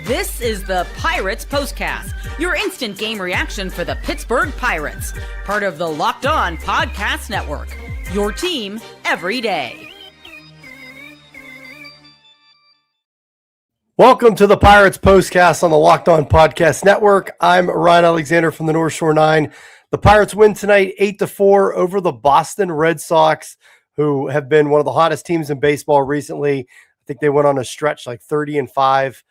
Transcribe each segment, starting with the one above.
This is the Pirates POSTCAST, your instant game reaction for the Pittsburgh Pirates. Part of the Locked On Podcast Network, your team every day. Welcome to the Pirates POSTCAST on the Locked On Podcast Network. I'm Ryan Alexander from the North Shore 9. The Pirates win tonight 8-4 over the Boston Red Sox, who have been one of the hottest teams in baseball recently. I think they went on a stretch like 30-5.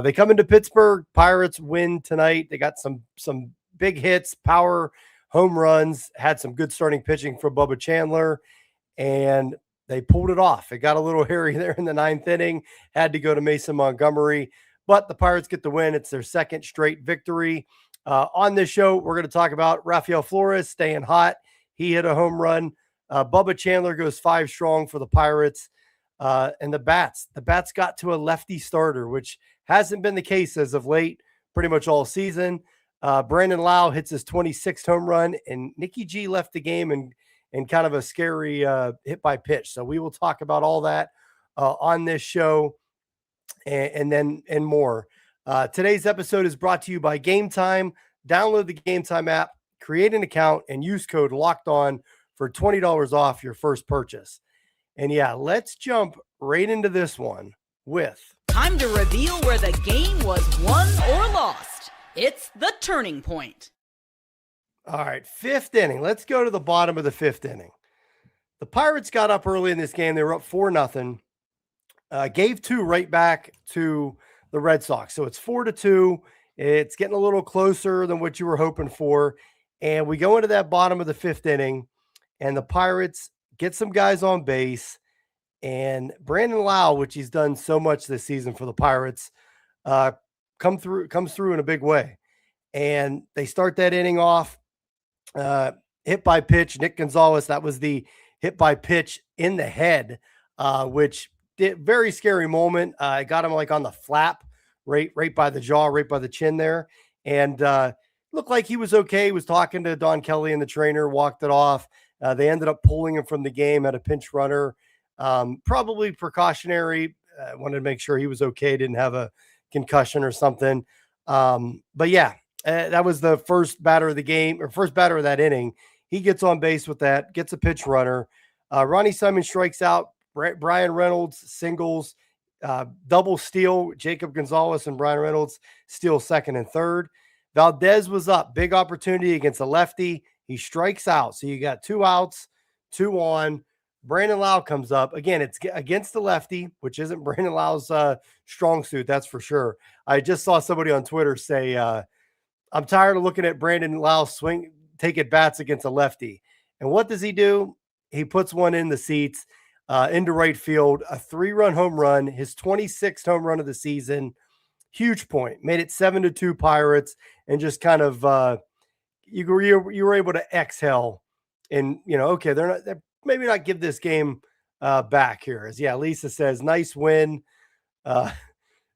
They come into Pittsburgh. Pirates win tonight. They got some big hits, power, home runs, had some good starting pitching for Bubba Chandler, and they pulled it off. It got a little hairy there in the ninth inning, had to go to Mason Montgomery, but the Pirates get the win. It's their second straight victory. On this show, we're going to talk about Rafael Flores staying hot. He hit a home run. Bubba Chandler goes 5 strong for the Pirates. And the bats got to a lefty starter, which hasn't been the case as of late, pretty much all season. Brandon Lowe hits his 26th home run, and Nicky G left the game in kind of a scary hit by pitch. So we will talk about all that on this show and more. Today's episode is brought to you by Game Time. Download the Game Time app, create an account, and use code LOCKEDON for $20 off your first purchase. And yeah, let's jump right into this one with... Time to reveal where the game was won or lost. It's the turning point. All right, 5th inning. Let's go to the bottom of the 5th inning. The Pirates got up early in this game. They were up 4-0. Gave 2 right back to the Red Sox. So it's 4-2. It's getting a little closer than what you were hoping for. And we go into that bottom of the 5th inning, and the Pirates get some guys on base. And Brandon Lowe, which he's done so much this season for the Pirates, comes through in a big way. And they start that inning off, hit by pitch. Nick Gonzalez, that was the hit by pitch in the head, which did very scary moment. I got him like on the flap, right by the jaw, right by the chin there. And looked like he was okay. He was talking to Don Kelly and the trainer, walked it off. They ended up pulling him from the game at a pinch runner. Probably precautionary. Wanted to make sure he was okay. Didn't have a concussion or something. But yeah, that was the first batter of the game, or first batter of that inning. He gets on base with that, gets a pitch runner. Ronnie Simon strikes out. Brian Reynolds singles, double steal. Jacob Gonzalez and Brian Reynolds steal second and third. Valdez was up. Big opportunity against a lefty. He strikes out. So you got 2 outs, 2 on. Brandon Lowe comes up. Again, it's against the lefty, which isn't Brandon Lowe's strong suit, that's for sure. I just saw somebody on Twitter say, I'm tired of looking at Brandon Lowe take at bats against a lefty. And what does he do? He puts one in the seats, into right field, a 3-run home run, his 26th home run of the season. Huge point. Made it 7-2 Pirates, and just kind of you were able to exhale and, okay, they're maybe not give this game back here. As Lisa says, nice win.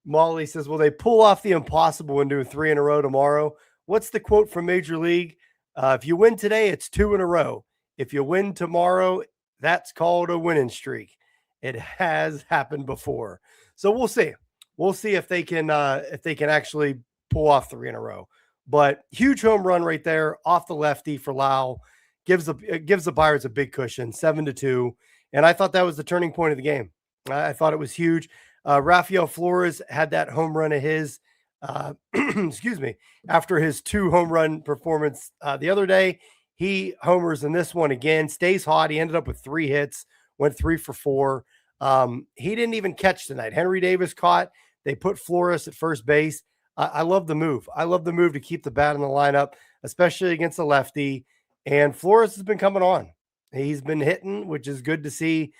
Molly says, will they pull off the impossible and do 3 in a row tomorrow? What's the quote from Major League? If you win today, it's 2 in a row. If you win tomorrow, that's called a winning streak. It has happened before. So we'll see. We'll see if they can actually pull off 3 in a row. But huge home run right there off the lefty for Lowe. Gives the Pirates a big cushion, 7-2. And I thought that was the turning point of the game. I thought it was huge. Rafael Flores had that home run of his, excuse me, after his 2 home run performance the other day. He homers in this one again, stays hot. He ended up with 3 hits, went 3 for 4. He didn't even catch tonight. Henry Davis caught. They put Flores at first base. I love the move. I love the move to keep the bat in the lineup, especially against a lefty. And Flores has been coming on. He's been hitting, which is good to see.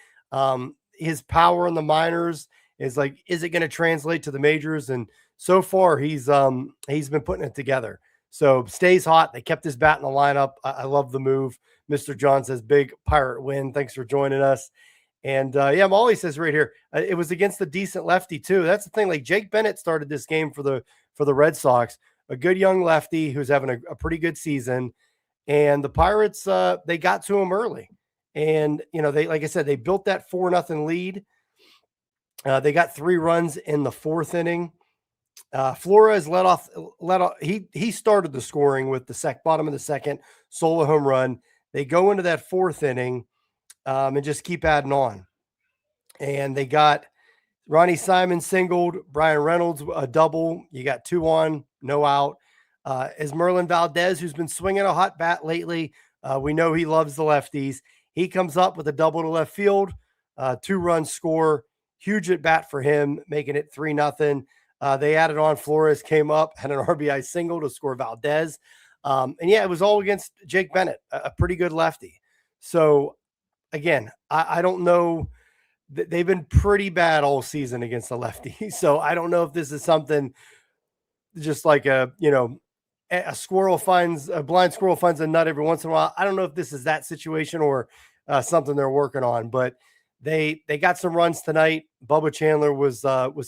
His power in the minors is like, is it going to translate to the majors? And so far, he's been putting it together. So stays hot. They kept his bat in the lineup. I love the move. Mr. John says, big Pirate win. Thanks for joining us. And Molly says right here, it was against the decent lefty too. That's the thing. Like Jake Bennett started this game for the Red Sox, a good young lefty who's having a pretty good season. And the Pirates, they got to him early. And, they, like I said, they built that 4-0 lead. They got 3 runs in the 4th inning. Flores let off. He started the scoring with the bottom of the second, solo home run. They go into that fourth inning and just keep adding on. And they got Ronnie Simon singled, Brian Reynolds a double. You got 2 on, no out. As Merlin Valdez, who's been swinging a hot bat lately, we know he loves the lefties. He comes up with a double to left field, 2-run score, huge at bat for him, making it 3-0. They added on. Flores came up, had an RBI single to score Valdez. And yeah, it was all against Jake Bennett, a pretty good lefty. So again, I don't know. They've been pretty bad all season against the lefty. So I don't know if this is something just like a blind squirrel finds a nut every once in a while. I don't know if this is that situation or something they're working on, but they got some runs tonight. Bubba Chandler was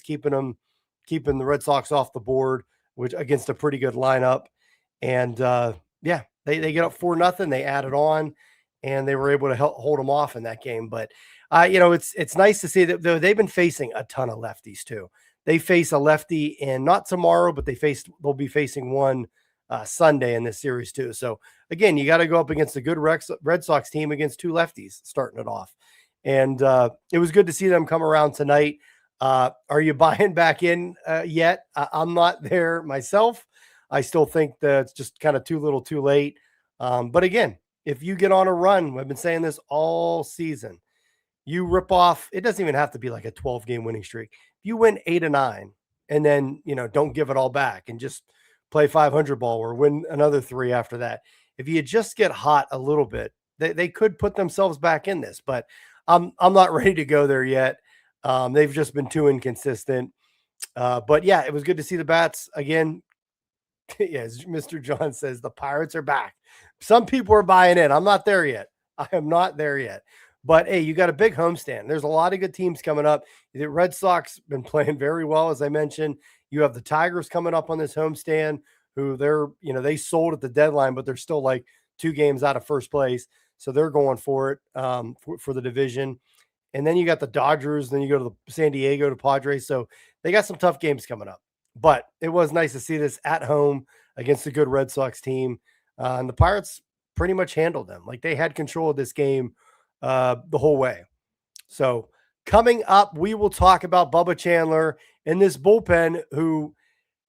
keeping the Red Sox off the board, which against a pretty good lineup. And they get up 4-0. They added on, and they were able to hold them off in that game. But it's nice to see that they've been facing a ton of lefties too. They face a lefty and not tomorrow, but they'll be facing one Sunday in this series too. So again, you got to go up against a good Red Sox team against 2 lefties starting it off. And it was good to see them come around tonight. Are you buying back in yet? I'm not there myself. I still think that it's just kind of too little too late. But again, if you get on a run, I've been saying this all season, you rip off, it doesn't even have to be like a 12-game winning streak. If you win 8 of 9 and then, don't give it all back and just play 500 ball or win another 3 after that. If you just get hot a little bit, they could put themselves back in this, but I'm not ready to go there yet. They've just been too inconsistent. But yeah, it was good to see the bats again. Yes, Mr. John says the Pirates are back. Some people are buying in. I'm not there yet. I am not there yet. But hey, you got a big homestand. There's a lot of good teams coming up. The Red Sox been playing very well, as I mentioned. You have the Tigers coming up on this homestand, who they sold at the deadline, but they're still like 2 games out of first place. So they're going for it for the division. And then you got the Dodgers, then you go to the San Diego, to Padres. So they got some tough games coming up. But it was nice to see this at home against a good Red Sox team. And the Pirates pretty much handled them. Like, they had control of this game the whole way. So coming up, we will talk about Bubba Chandler and this bullpen, who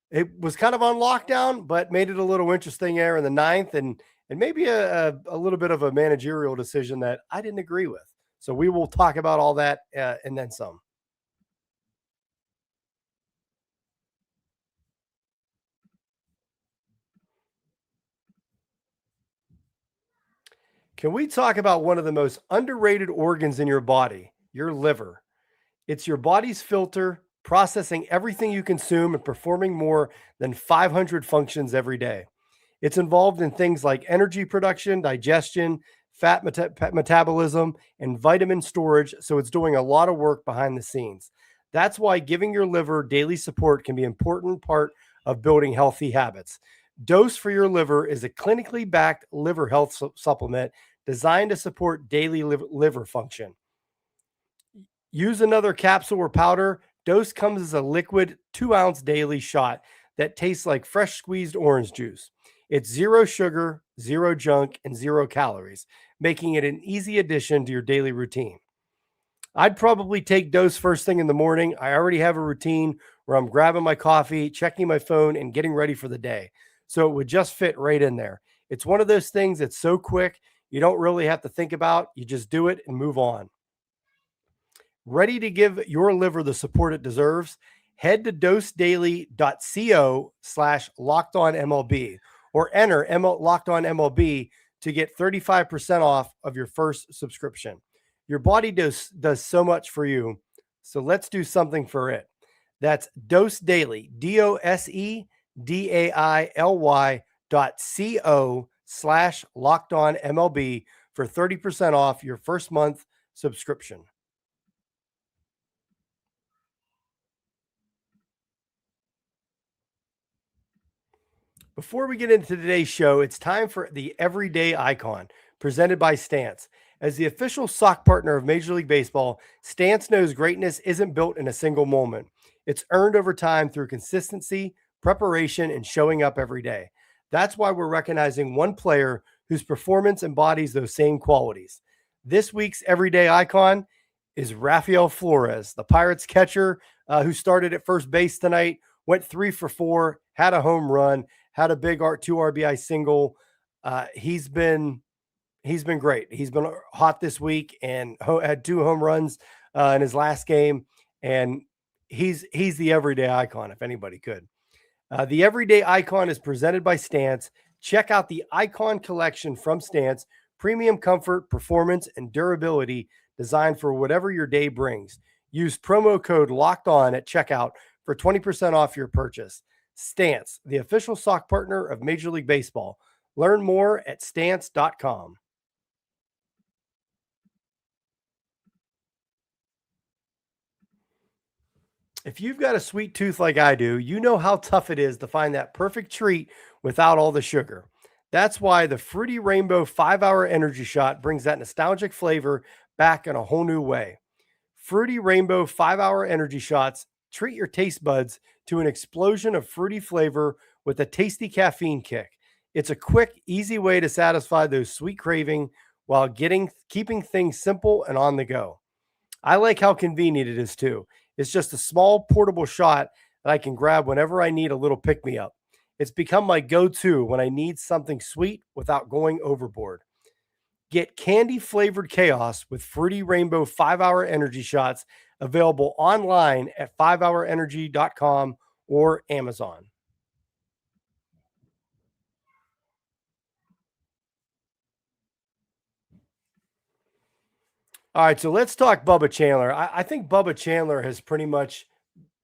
it was kind of on lockdown, but made it a little interesting there in the 9th, and maybe a little bit of a managerial decision that I didn't agree with. So we will talk about all that and then some. Can we talk about one of the most underrated organs in your body, your liver? It's your body's filter, processing everything you consume and performing more than 500 functions every day. It's involved in things like energy production, digestion, fat metabolism, and vitamin storage, so it's doing a lot of work behind the scenes. That's why giving your liver daily support can be an important part of building healthy habits. Dose for Your Liver is a clinically backed liver health supplement designed to support daily liver function. Use another capsule or powder. Dose comes as a liquid 2-ounce daily shot that tastes like fresh squeezed orange juice. It's 0 sugar, 0 junk, and 0 calories, making it an easy addition to your daily routine. I'd probably take Dose first thing in the morning. I already have a routine where I'm grabbing my coffee, checking my phone, and getting ready for the day. So it would just fit right in there. It's one of those things that's so quick, you don't really have to think about. You just do it and move on. Ready to give your liver the support it deserves? Head to dosedaily.co/lockedonmlb or enter LockedOnMLB to get 35% off of your first subscription. Your body does so much for you, so let's do something for it. That's Dose Daily, DOSEDAILY.co/LockedOnMLB for 30% off your first month subscription. Before we get into today's show, it's time for the Everyday Icon, presented by Stance. As the official sock partner of Major League Baseball, Stance knows greatness isn't built in a single moment. It's earned over time through consistency, preparation, and showing up every day. That's why we're recognizing one player whose performance embodies those same qualities. This week's everyday icon is Rafael Flores, the Pirates catcher who started at first base tonight, went 3 for 4, had a home run, had a big 2 RBI single. He's been great. He's been hot this week and had 2 home runs in his last game, and he's the everyday icon if anybody could. The everyday icon is presented by Stance. Check out the Icon collection from Stance. Premium comfort, performance, and durability designed for whatever your day brings. Use promo code LOCKEDON at checkout for 20% off your purchase. Stance, the official sock partner of Major League Baseball. Learn more at stance.com. If you've got a sweet tooth like I do, you know how tough it is to find that perfect treat without all the sugar. That's why the Fruity Rainbow 5-Hour Energy Shot brings that nostalgic flavor back in a whole new way. Fruity Rainbow 5-Hour Energy Shots treat your taste buds to an explosion of fruity flavor with a tasty caffeine kick. It's a quick, easy way to satisfy those sweet cravings while keeping things simple and on the go. I like how convenient it is too. It's just a small portable shot that I can grab whenever I need a little pick-me-up. It's become my go-to when I need something sweet without going overboard. Get candy-flavored chaos with Fruity Rainbow 5-Hour Energy Shots, available online at 5hourenergy.com or Amazon. All right, so let's talk Bubba Chandler. I think Bubba Chandler has pretty much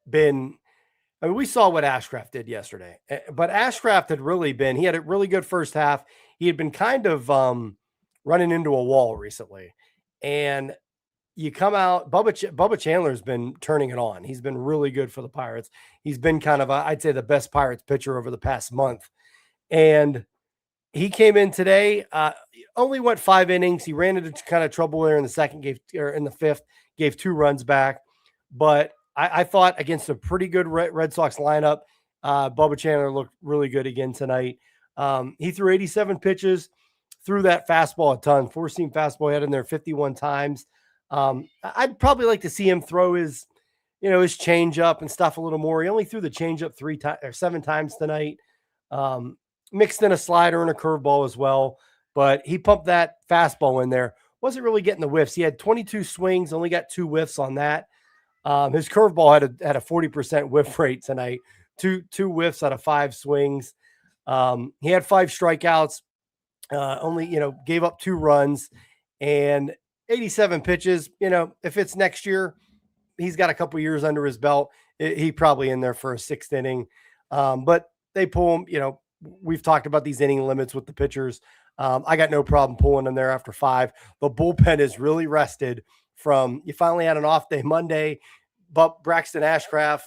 been – I mean, we saw what Ashcraft did yesterday, but Ashcraft had really been – he had a really good first half. He had been kind of running into a wall recently. And you come out – Bubba Chandler has been turning it on. He's been really good for the Pirates. He's been kind of, I'd say, the best Pirates pitcher over the past month. And – he came in today, only went 5 innings. He ran into kind of trouble there in the fifth, gave 2 runs back. But I thought against a pretty good Red Sox lineup, Bubba Chandler looked really good again tonight. He threw 87 pitches, threw that fastball a ton, 4-seam fastball. He had in there 51 times. I'd probably like to see him throw his changeup and stuff a little more. He only threw the changeup 7 times tonight. Mixed in a slider and a curveball as well, but he pumped that fastball in there. Wasn't really getting the whiffs. He had 22 swings, only got 2 whiffs on that. His curveball had a 40% whiff rate tonight. Two whiffs out of 5 swings. He had 5 strikeouts. Only gave up 2 runs and 87 pitches. If it's next year, he's got a couple years under his belt. He probably in there for a 6th inning. But they pull him. We've talked about these inning limits with the pitchers. I got no problem pulling them there after 5. The bullpen is really rested from, you finally had an off day Monday, but Braxton Ashcraft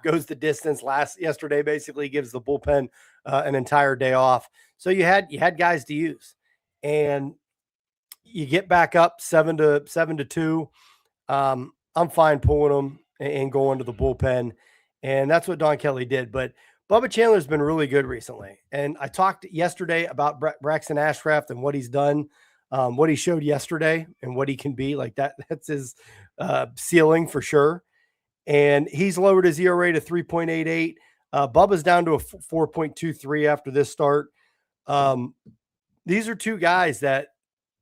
goes the distance yesterday, basically gives the bullpen an entire day off. So you had guys to use, and you get back up 7-2. I'm fine pulling them and going to the bullpen. And that's what Don Kelly did. But Bubba Chandler's been really good recently. And I talked yesterday about Braxton Ashcraft and what he's done, what he showed yesterday and what he can be. Like that's his ceiling for sure. And he's lowered his ERA to 3.88. Bubba's down to a 4.23 after this start. These are 2 guys that,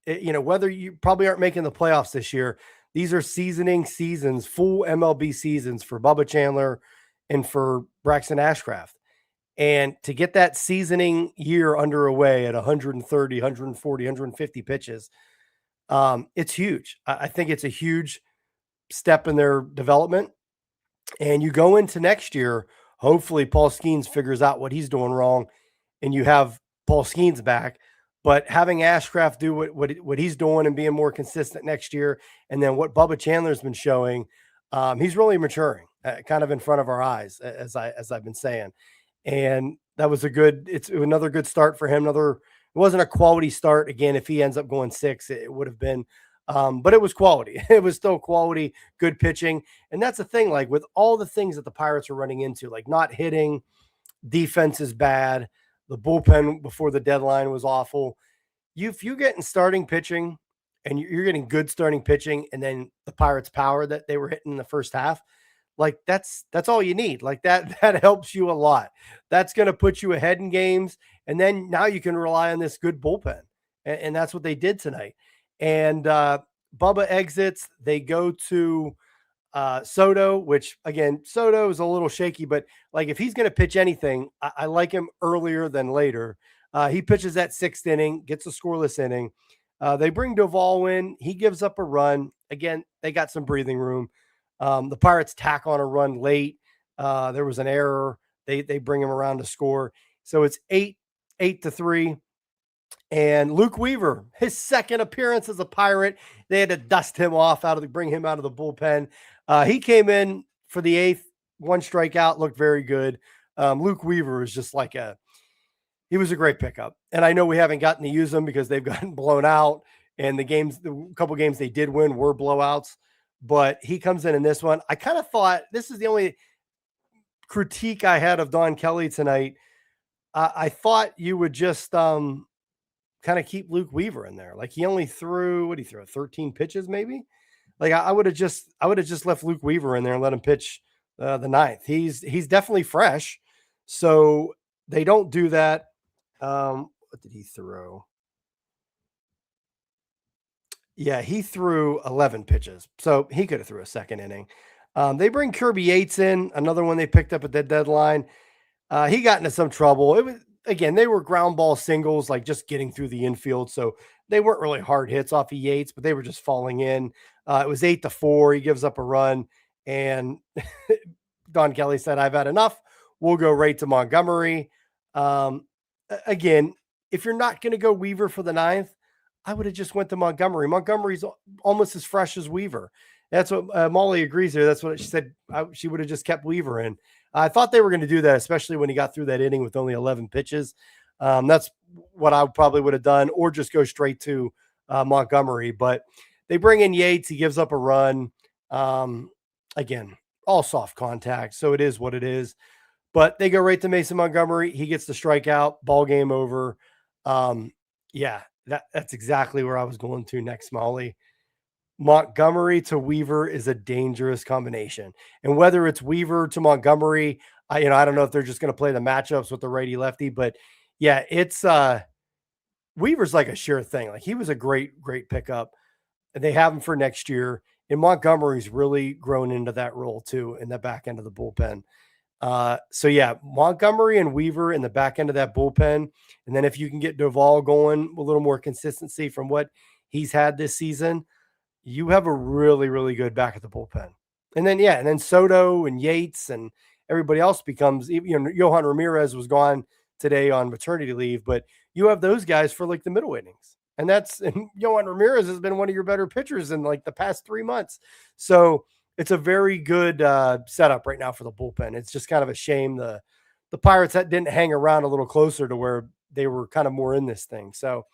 whether you probably aren't making the playoffs this year, these are seasons, full MLB seasons for Bubba Chandler and for Braxton Ashcraft. And to get that seasoning year underway at 130, 140, 150 pitches, it's huge. I think it's a huge step in their development. And you go into next year, hopefully Paul Skeens figures out what he's doing wrong and you have Paul Skeens back. But having Ashcraft do what he's doing and being more consistent next year, and then what Bubba Chandler's been showing, he's really maturing kind of in front of our eyes, as I've been saying. And that was it's another good start for him. It wasn't a quality start. Again, if he ends up going 6, it would have been But it was quality. It was still quality, good pitching. And that's the thing, like with all the things that the Pirates are running into, like not hitting, defense is bad. The bullpen before the deadline was awful. If you're getting starting pitching and you're getting good starting pitching, and then the Pirates' power that they were hitting in the first half, like that's all you need. Like that helps you a lot. That's going to put you ahead in games, and then now you can rely on this good bullpen, and that's what they did tonight. And Bubba exits. They go to Soto, which again, Soto is a little shaky, but like if he's going to pitch anything, I like him earlier than later. He pitches that 6th inning, gets a scoreless inning. They bring Duvall in. He gives up a run. Again, they got some breathing room. The Pirates tack on a run late. There was an error. They bring him around to score. So it's 8-3. And Luke Weaver, his second appearance as a Pirate, they had to dust him off bring him out of the bullpen. He came in for the 8th, 1 strikeout, looked very good. Luke Weaver is just he was a great pickup. And I know we haven't gotten to use him because they've gotten blown out, and the couple games they did win were blowouts, but he comes in this one. I kind of thought this is the only critique I had of Don Kelly tonight. I thought you would just, kind of keep Luke Weaver in there. Like he only threw 13 pitches maybe. Like I would have just left Luke Weaver in there and let him pitch the 9th. He's definitely fresh. So they don't do that. What did he throw? Yeah, he threw 11 pitches. So he could have threw a 2nd inning. They bring Kirby Yates in, another one they picked up at the deadline. He got into some trouble. Again, they were ground ball singles, like just getting through the infield. So they weren't really hard hits off of Yates, but they were just falling in. It was 8-4. He gives up a run. And Don Kelly said, I've had enough. We'll go right to Montgomery. Again, if you're not going to go Weaver for the 9th, I would have just went to Montgomery. Montgomery's almost as fresh as Weaver. That's what Molly agrees here. That's what she said. She would have just kept Weaver in. I thought they were going to do that, especially when he got through that inning with only 11 pitches. That's what I probably would have done, or just go straight to Montgomery. But they bring in Yates. He gives up a run. Again, all soft contact, so it is what it is. But they go right to Mason Montgomery. He gets the strikeout. Ball game over. Yeah, that's exactly where I was going to next, Molly. Montgomery to Weaver is a dangerous combination. And whether it's Weaver to Montgomery, I don't know if they're just going to play the matchups with the righty lefty, but yeah, it's Weaver's like a sure thing. Like he was a great pickup, and they have him for next year. And Montgomery's really grown into that role too in the back end of the bullpen. So yeah, Montgomery and Weaver in the back end of that bullpen. And then if you can get Duvall going, a little more consistency from what he's had this season, you have a really, really good back at the bullpen. And then Soto and Yates and everybody else becomes, Yohan Ramirez was gone today on maternity leave, but you have those guys for like the middle innings. And Yohan Ramirez has been one of your better pitchers in like the past 3 months. So it's a very good setup right now for the bullpen. It's just kind of a shame the Pirates that didn't hang around a little closer to where they were kind of more in this thing. So,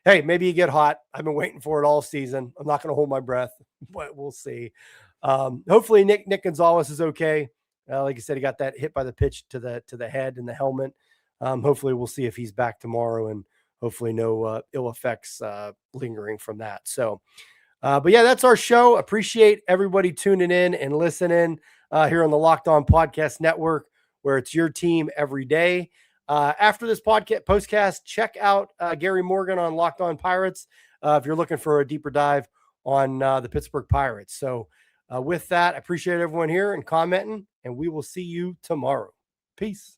hey, maybe you get hot. I've been waiting for it all season. I'm not going to hold my breath, but we'll see. Hopefully Nick Gonzalez is okay. Like I said, he got that hit by the pitch to the head and the helmet. Hopefully we'll see if he's back tomorrow, and hopefully no ill effects lingering from that. So, but yeah, that's our show. Appreciate everybody tuning in and listening here on the Locked On Podcast Network, where it's your team every day. After this postcast, check out Gary Morgan on Locked On Pirates if you're looking for a deeper dive on the Pittsburgh Pirates. So with that, I appreciate everyone here and commenting, and we will see you tomorrow. Peace.